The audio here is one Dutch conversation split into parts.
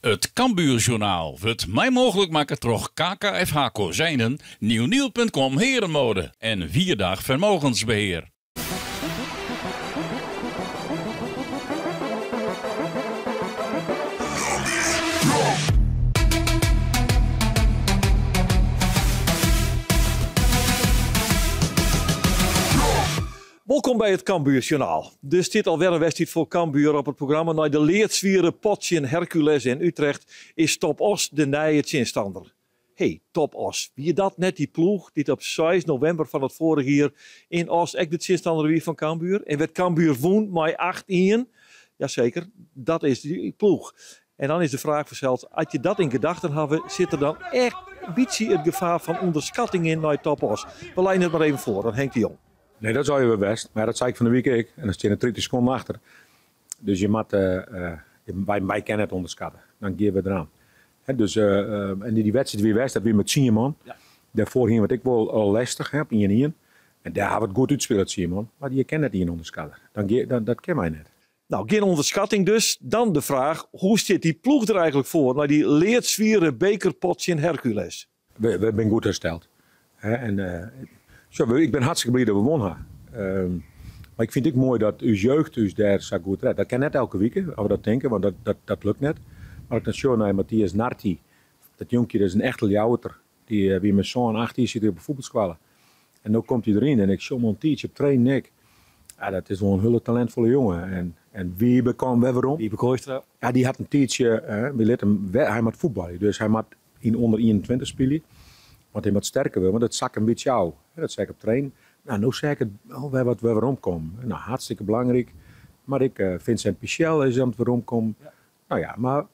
Het Cambuurjournaal wordt mij mogelijk maken door KKFH Kozijnen, nieuwnieuw.com Herenmode en Vierdag Vermogensbeheer. Welkom bij het Cambuurjournaal. Dus dit alweer een wedstrijd voor Cambuur op het programma. Na de leertzwieren potje Hercules in Utrecht is Top Os de nieuwe tegenstander. Hey, Top Os. Wie dat net die ploeg die op 6 november van het vorige jaar in Os echt de tegenstander wie van Cambuur. En werd Cambuur woont met 8-1. Jazeker, dat is die ploeg. En dan is de vraag verzeld, als je dat in gedachten hebt, zit er dan echt een beetje het gevaar van onderschatting in naar Top Os. We leiden het maar even voor, dan Henk de Jong. Nee, dat zou je wel best. Maar dat zei ik van de week ook. En dan zit je 30 seconden achter. Dus je moet, wij kennen het onderschatten. Dan geven we eraan. Dus, en die wedstrijd weer west, dat weer met 10 man. Ja. Daarvoor ging wat ik wel al lastig heb, 1-1. En daar hebben we het goed uitgespeeld, 10 man. Maar je kent het niet in onderschatten. Dat ken wij net. Nou, geen onderschatting dus. Dan de vraag, hoe zit die ploeg er eigenlijk voor? Naar die leertzwieren bekerpotje in Hercules. We zijn goed hersteld. Ik ben hartstikke blij dat we wonnen. Maar ik vind het mooi dat uw jeugd dus daar zo goed redt. Dat kan net elke week, als we dat denken, want dat lukt net. Maar ik dan zo naar Matthias Narti. Dat jonkje is een echte jouwter. Die weer met zo'n 18 zit op voetbalschool. En nu komt hij erin en ik zie hem een tijdje op trainen. Ja, dat is wel een hele talentvolle jongen. En wie bekam we waarom? Wie bekooistra? Ja, die had een tijdje, hij moet voetballen. Dus hij moet in onder 21 spelen. Want hij moet sterker wil, want dat zak een beetje jou. Dat zeg ik op trainen. Nou, nu zeg ik het wat we waarom komen. Nou, hartstikke belangrijk. Maar ik vind zijn Pichel is aan het waarom komen. Ja. Nou ja, maar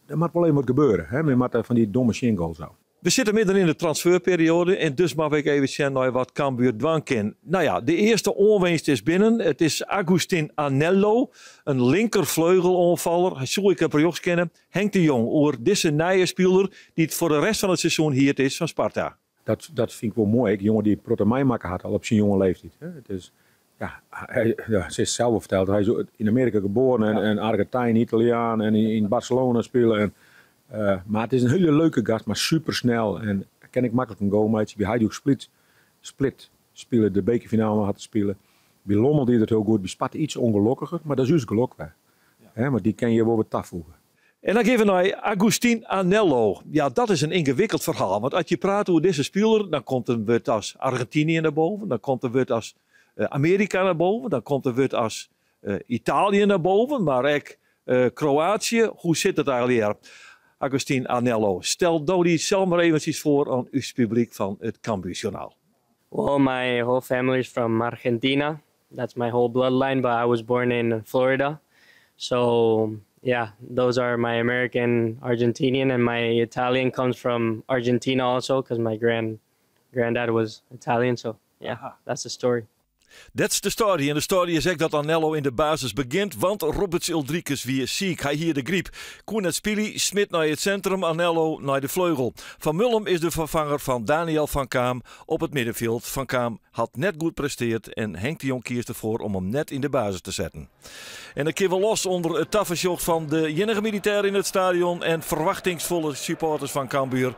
er moet wel even wat gebeuren. Hè? Je moet van die domme shingoals zo. We zitten midden in de transferperiode en dus mag ik even zien naar wat Cambuur dwang kan. Nou ja, de eerste onwinst is binnen. Het is Agustin Anello, een linkervleugeloonvaller. Hij zou ik een kennen. Henk de Jong, over deze nieuwe speler die het voor de rest van het seizoen hier is van Sparta. Dat vind ik wel mooi. Een jongen die protomijmaker had al op zijn jonge leeftijd. Het is, ze is zelf verteld, hij is in Amerika geboren en Argentijn, Italiaan en in Barcelona spelen. Maar het is een hele leuke gast, maar super snel. En ken ik makkelijk een goalmatch. Bij Hajduk Split spelen, de bekerfinale had te spelen. Bij Lommel deed het heel goed. Bij Sparta iets ongelukkiger, maar dat is dus geluk. Ja. Maar die kan je wel wat afvoegen. En dan geven we naar Agustin Anello. Ja, dat is een ingewikkeld verhaal. Want als je praat over deze speler, dan komt een woord als Argentinië naar boven. Dan komt een woord als Amerika naar boven. Dan komt een woord als Italië naar boven. Maar ook Kroatië. Hoe zit het eigenlijk hier? Agustin Anello, stel Dodi zelf maar eventjes voor aan uw publiek van het Cambuurjournaal. Well, my whole family is from Argentina. That's my whole bloodline, but I was born in Florida. So, yeah, those are my American Argentinian, and my Italian comes from Argentina also, because my granddad was Italian. So, yeah, that's the story. That's the story. En de story is ook dat Anello in de basis begint, want Roberts Uldrikes wie ziek. Hij hier de griep. Koen het Spili, Smit naar het centrum, Anello naar de vleugel. Van Mullum is de vervanger van Daniel van Kaam op het middenveld. Van Kaam had net goed presteerd en Henk de Jong kiest ervoor om hem net in de basis te zetten. En dan keer we los onder het tafersjocht van de enige militair in het stadion en verwachtingsvolle supporters van Cambuur.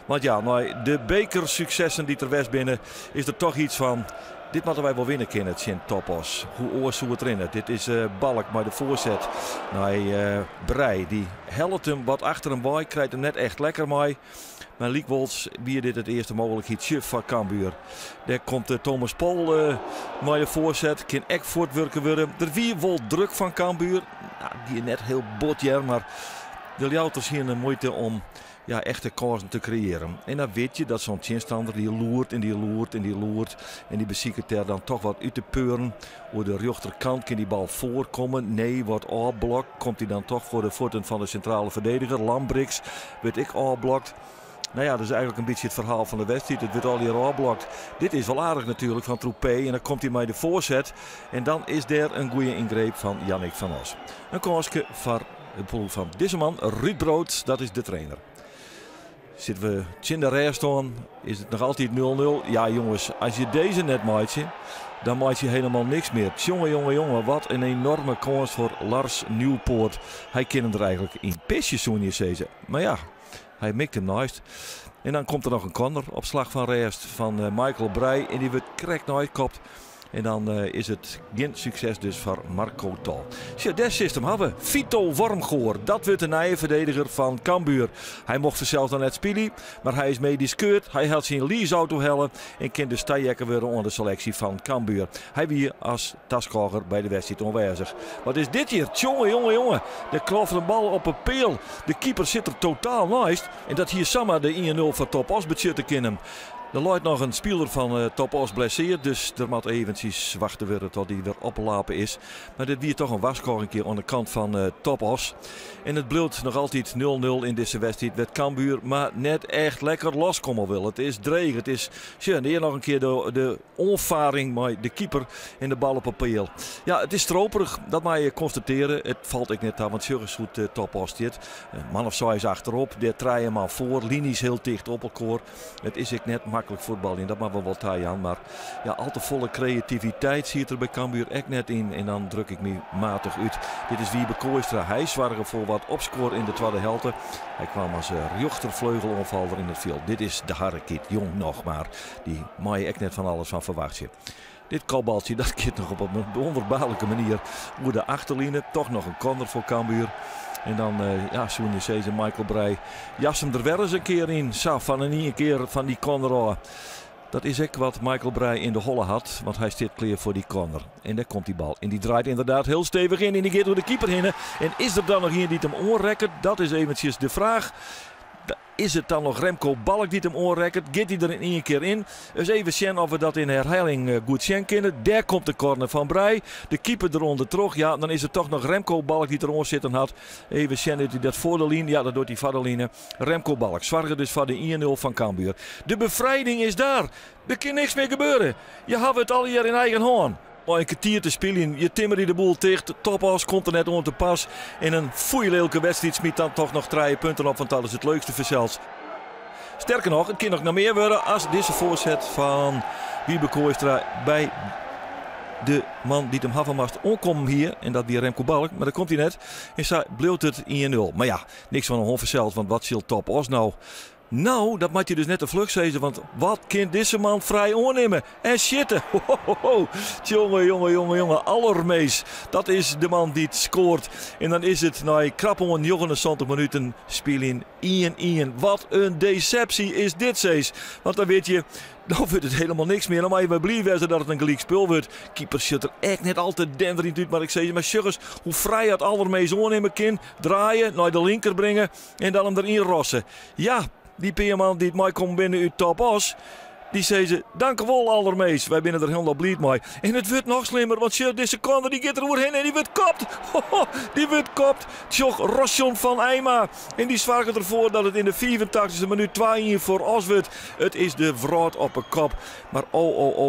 Want ja, na de bekersuccessen die er west binnen is er toch iets van... Dit moeten wij wel winnen kunnen, Sint Top Os. Hoe oors hoe het erin. Dit is Balk maar de voorzet naar Brei. Die helpt hem wat achter hem bij. Krijgt hem net echt lekker mee. Maar Liekwols biedt dit het eerste mogelijkheidje van Cambuur. Daar komt Thomas Pol met de voorzet. Kan echt voortwerken worden. Er wie wel druk van Cambuur. Nou, die net heel botje, maar de Ljouters hier een moeite om... Ja, echte kansen te creëren. En dan weet je dat zo'n tegenstander die loert en die loert en die loert. En die beziekert er dan toch wat uit te peuren. Op de rechterkant kan die bal voorkomen. Nee, wordt afblokt. Komt hij dan toch voor de voeten van de centrale verdediger. Lambrix werd ik afblokt. Nou ja, dat is eigenlijk een beetje het verhaal van de wedstrijd. Het wordt al hier afblokt. Dit is wel aardig natuurlijk van Troepé. En dan komt hij met de voorzet. En dan is er een goede ingreep van Jannik van Os. Een kansje voor het ploeg van deze man, Ruud Brood. Dat is de trainer. Zitten we in de rest aan, is het nog altijd 0-0. Ja jongens, als je deze net maakt, dan maakt je helemaal niks meer. Jongen, wat een enorme kans voor Lars Nieuwpoort. Hij kent er eigenlijk in pisjes zo'n je. Maar ja, hij mikt hem naast. En dan komt er nog een corner op slag van rest van Michael Breij. En die wordt correct uitkopt. En dan is het geen succes dus voor Marco Tal. Zo, dat systeem hebben we. Vito Wormgoor, dat wordt de nieuwe verdediger van Cambuur. Hij mocht zichzelf dan net spelen, maar hij is medisch keurd. Hij had zijn leaseauto hellen en kan dus tijekken worden onder de selectie van Cambuur. Hij weer als taskoger bij de wedstrijd aanwezig. Wat is dit hier? Jongen. De klopt een bal op een peel. De keeper zit er totaal naast. En dat hier Samma de 1-0 voor Top Os budget kennen. Er loopt nog een speler van Top Os blesseerd, dus er moet eventjes wachten worden tot hij weer oplapen is. Maar dit weer toch een waskor een keer aan de kant van Top Os. En het blijft nog altijd 0-0 in deze wedstrijd met Cambuur, maar net echt lekker loskomen wil. Het is dreig, het is hier nog een keer de onvaring met de keeper en de bal op een peel. Ja, het is stroperig, dat mag je constateren. Het valt ik net aan, want Sjurgens goed Top Os dit. Een man of zo is achterop, daar draai je maar voor, linies heel dicht op elkaar. Het is ik net makkelijk voetbal in, dat mag wel wat taai aan. Maar ja, al te volle creativiteit ziet er bij Cambuur echt net in. En dan druk ik me matig uit. Dit is Wiebe Kooistra. Hij zorgde voor wat opscore in de tweede helft. Hij kwam als rechtervleugeloonvaller in het veld. Dit is de Harrekiet, jong nog maar. Die mag je echt net van alles van verwacht je. Dit kopbaltje, dat keert nog op een wonderbaarlijke manier over de achterlijnen. Toch nog een corner voor Cambuur. En dan, zo'n je Michael Breij. Jas hem er wel eens een keer in. Van een keer van die corner. Dat is ook wat Michael Breij in de holle had. Want hij staat klaar voor die corner. En daar komt die bal. En die draait inderdaad heel stevig in. En die gaat door de keeper heen. En is er dan nog iemand die hem oorrekken? Dat is eventjes de vraag. Is het dan nog Remco Balk die hem oorrekkert? Gaat hij er in één keer in? Dus even zien of we dat in herhaling goed zien kunnen. Daar komt de corner van Breij. De keeper eronder terug. Ja, dan is het toch nog Remco Balk die eronder zitten had. Even zien dat hij dat voor de linie. Ja, dat doet hij voor de linie. Remco Balk. Zorgen dus voor de 1-0 van Cambuur. De bevrijding is daar. Er kan niks meer gebeuren. Je hebt het al hier in eigen hand. Maar een kwartier te spelen, je timmert de boel dicht. Top Os komt er net onder te pas. In een foeilijke wedstrijd smiet dan toch nog 3 punten op, want dat is het leukste verzels. Sterker nog, het kan nog naar meer worden als deze voorzet van Wiebe Kooistra bij de man die hem Havermast onkomt hier. En dat weer Remco Balk, maar daar komt hij net. En zo bleef het 1-0. Maar ja, niks van een onverzeld, want wat zal Top Os nou? Nou, dat moet je dus net de vlucht zeggen, want wat kan deze man vrij oornemen? En shitten. Jongen. Allermees. Dat is de man die het scoort. En dan is het na krap om 79 minuten spelen 1-1. Wat een deceptie is dit, Cees. Want dan weet je, dan wordt het helemaal niks meer. Dan mag je wel blij zijn dat het een gelijk spel wordt. Keeper zit er echt net altijd denderend uit, maar ik zeg je. Maar Sjurgens, hoe vrij het Allermees oornemen kan. Draaien, naar de linker brengen en dan hem erin rossen. Ja. Die peerman die het mij komt binnen uit Top Os, die zei ze, dankjewel Allermees. Wij binnen er helemaal blij mee. En het wordt nog slimmer, want deze corner die gaat er doorheen en die wordt kopt. Die wordt kopt. Tjoch Rosjon van Eijma. En die zorgt ervoor dat het in de 84e minuut 2-1 voor Os wordt. Het is de wraad op een kop. Maar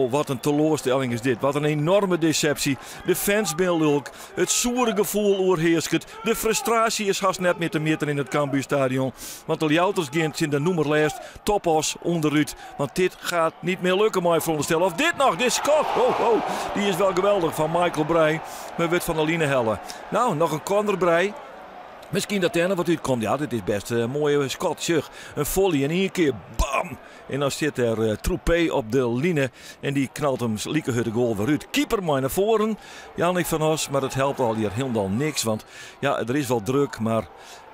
wat een teleurstelling is dit. Wat een enorme deceptie. De fans beelden het soere gevoel oorheerst het. De frustratie is haast net meer te meten in het Cambuurstadion. Want de Jouters gaan in de noemerlijst. Top Os onderuit. Want dit gaat niet meer lukken, maar veronderstellen. Of dit nog, dit schot. Die is wel geweldig van Michael Breij. Maar wordt van de line hellen. Nou, nog een corner Breij. Misschien dat er wat uitkomt. Ja, dit is best een mooie schot. Zeg. Een volley en één keer bam. En dan zit er Troepé op de line. En die knalt hem lieke de goal weer uit. Keeper maar naar voren. Jannik van Os. Maar het helpt al hier helemaal niks. Want ja, er is wel druk. Maar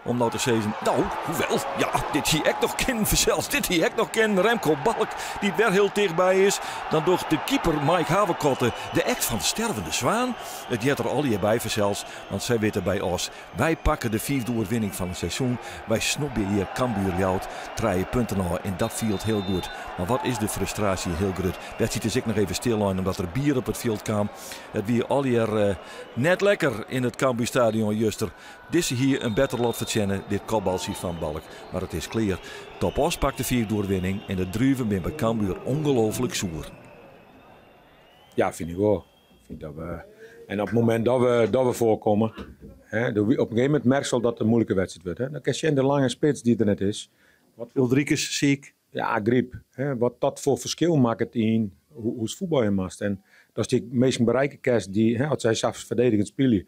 om nou te zeggen, nou, hoewel, ja, dit hier echt nog ken verzels. Dit hier echt nog ken Remco Balk, die het wel heel dichtbij is. Dan door de keeper Mike Haverkotte, de act van de stervende zwaan. Het jet er al hierbij verzels, want zij weten bij ons. Wij pakken de 4e overwinning van het seizoen. Wij snoepen hier Cambuur Jout, 3 punten nog en dat viel heel goed. Maar wat is de frustratie heel groot? Dat ziet dus ik nog even stil aan, omdat er bier op het veld kwam. Het wie al hier net lekker in het Cambuurstadion juster. Dit is hier een beter lot verzinnen, dit kopbalsie van Balk. Maar het is clear. Top Os pakt de 4e doorwinning en de druiven ben bij Cambuur ongelooflijk zoer. Ja, vind ik wel. Ik vind dat we, en op het moment dat we voorkomen, op een gegeven moment merk je al dat het een moeilijke wedstrijd wordt. Hè. Dan krijg je in de lange spits die er net is. Uldrikes ziek. Ja, griep. Hè, wat dat voor verschil maakt in hoe het voetballen mast. En dat is die meest bereiken kerst die, als zij zelfs verdedigend spelen,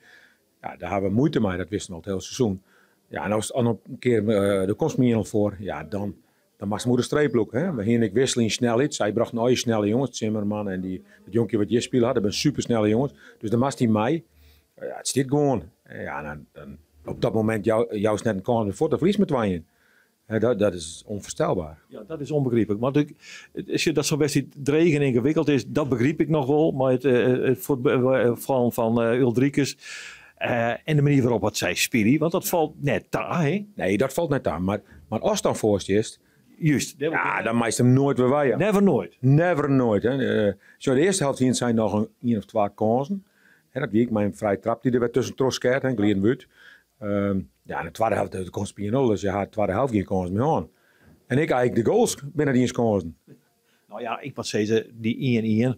ja, daar hebben we moeite mee. Dat wisten we al het hele seizoen. Ja, en als het dan een keer de kost me hier voor, ja, dan mag ze moeten streeploek. Hè. We gingen wisselen in snelheid. Zij bracht een snelle jongens, Zimmerman en het jonkje wat je speelde had, dat zijn super snelle jongens. Dus dan was hij mij. Ja, het zit gewoon. Ja, dan op dat moment juist net een kans voor de verlies met Wanjen. Dat is onvoorstelbaar. Ja, dat is onbegrijpelijk. Maar als je dat zo'n wedstrijd dreig en ingewikkeld is, dat begrijp ik nog wel. Maar het voetballen van Uldrikes en de manier waarop wat zij spelen, want dat valt net daar, hè? Nee, dat valt net aan. Maar als het dan voorst is, Juist. ja, dan maakt hem nooit weer wij. Never nooit. Never nooit. Hè. Zo de eerste helft hier zijn nog een of twee kansen. Dat wie ik mijn vrije trap die er werd tussen Troskert en Glien Wut. Ja, in de tweede helft de kans 4-0, dus je had de tweede helft geen kans meer aan. En ik eigenlijk de goals binnen die kansen. Nou ja, ik moet zeggen, die 1-1,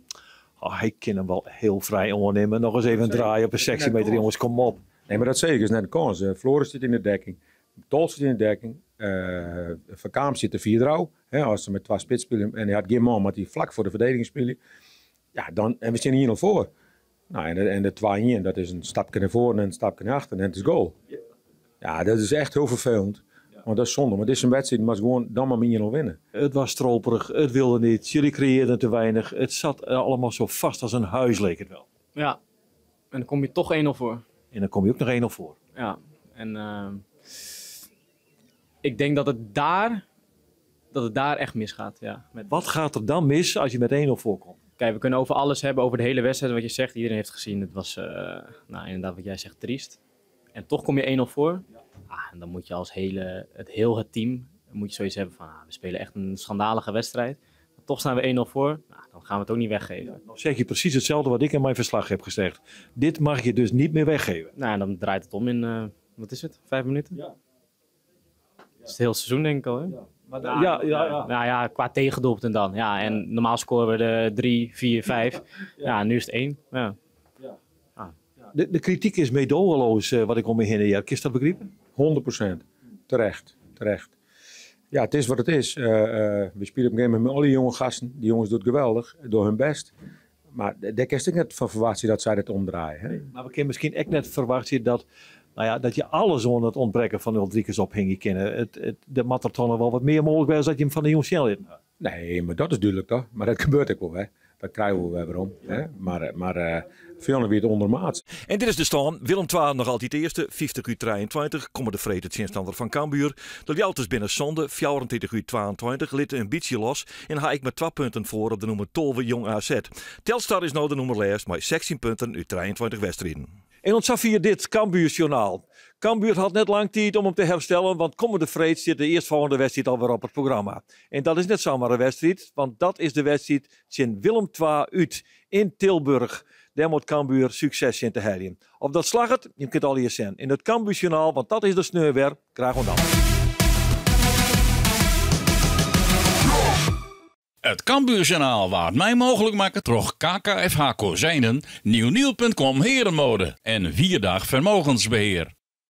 ik kan hem wel heel vrij ondernemen. Nog eens even draaien op een sectiemeter, jongens, kom op. Nee, maar dat zeker is net een kans. Floris zit in de dekking, Tol zit in de dekking, Verkaam zit er 4 als ze met 2 spits spelen en hij had geen man, maar die vlak voor de verdediging spelen. Ja, dan, en we zitten hier nog voor. Nou, en de 2-1, dat is een stapje naar voren en een stapje naar achter en het is goal. Ja, dat is echt heel vervelend. Want dat is zonde. Maar dit is een wedstrijd, maar gewoon dan maar meer nog winnen. Het was stroperig, het wilde niet, jullie creëerden te weinig. Het zat allemaal zo vast als een huis, leek het wel. Ja, en dan kom je toch 1-0 voor. En dan kom je ook nog 1-0 voor. Ja, en ik denk dat het daar echt misgaat. Ja. Wat gaat er dan mis als je met 1-0 voorkomt? Kijk, we kunnen over alles hebben, over de hele wedstrijd, wat je zegt. Iedereen heeft gezien, het was inderdaad wat jij zegt, triest. En toch kom je 1-0 voor. En dan moet je als het team, moet je zoiets hebben van, we spelen echt een schandalige wedstrijd. Maar toch staan we 1-0 voor, dan gaan we het ook niet weggeven. Dan zeg je precies hetzelfde wat ik in mijn verslag heb gezegd. Dit mag je dus niet meer weggeven. Nou, dan draait het om in, wat is het, 5 minuten? Ja. Dat is het hele seizoen denk ik al, hè? Ja. Nou ja, qua tegendoelpunten dan. Ja, en normaal scoren we de 3, 4, 5. Ja, nu is het 1. Ja. De kritiek is meedogenloos, wat ik om me heen heb. Kun je dat begrijpen? 100%. Terecht. Ja, het is wat het is. We spelen op een gegeven moment met alle jonge gasten. Die jongens doen het geweldig, door hun best. Maar daar kun je net van verwachten dat zij het omdraaien. Hè? Nee, maar we kunnen misschien echt net verwachten dat je alles onder het ontbreken van Uldrikes ophing kennen. De moet er toch nog wel wat meer mogelijk was dat je hem van de jongens snel hebt. Nee, maar dat is duidelijk toch. Maar dat gebeurt ook wel. Hè? Dat krijgen we weer om. Hè? Maar veel weer het ondermaats. En dit is de stand. Willem II nog altijd eerste. 50-23. Komen de vrede tegenstander van Cambuur. De Jelters binnen zonde. 24-22. Liet een beetje los. En ga ik met 2 punten voor op de nummer 12 Jong AZ. Telstar is nou de nummer lijst. Maar 16 punten uit 23 wedstrijden. En ons hier dit Cambuursjournaal. Cambuur had net lang tijd om hem te herstellen, want komende vreed zit de eerstvolgende wedstrijd alweer op het programma. En dat is net zomaar een wedstrijd, want dat is de wedstrijd tegen Willem II uit in Tilburg. Daar moet Cambuur succes in te halen. Of dat slag het, je kunt al hier zijn. In het Cambuursjournaal, want dat is de sneeuwwer. Graag gedaan. Het Cambuurjournaal waard mij mogelijk maken door KKFH Kozijnen, nieuwnieuw.com Herenmode en 4 Dag Vermogensbeheer.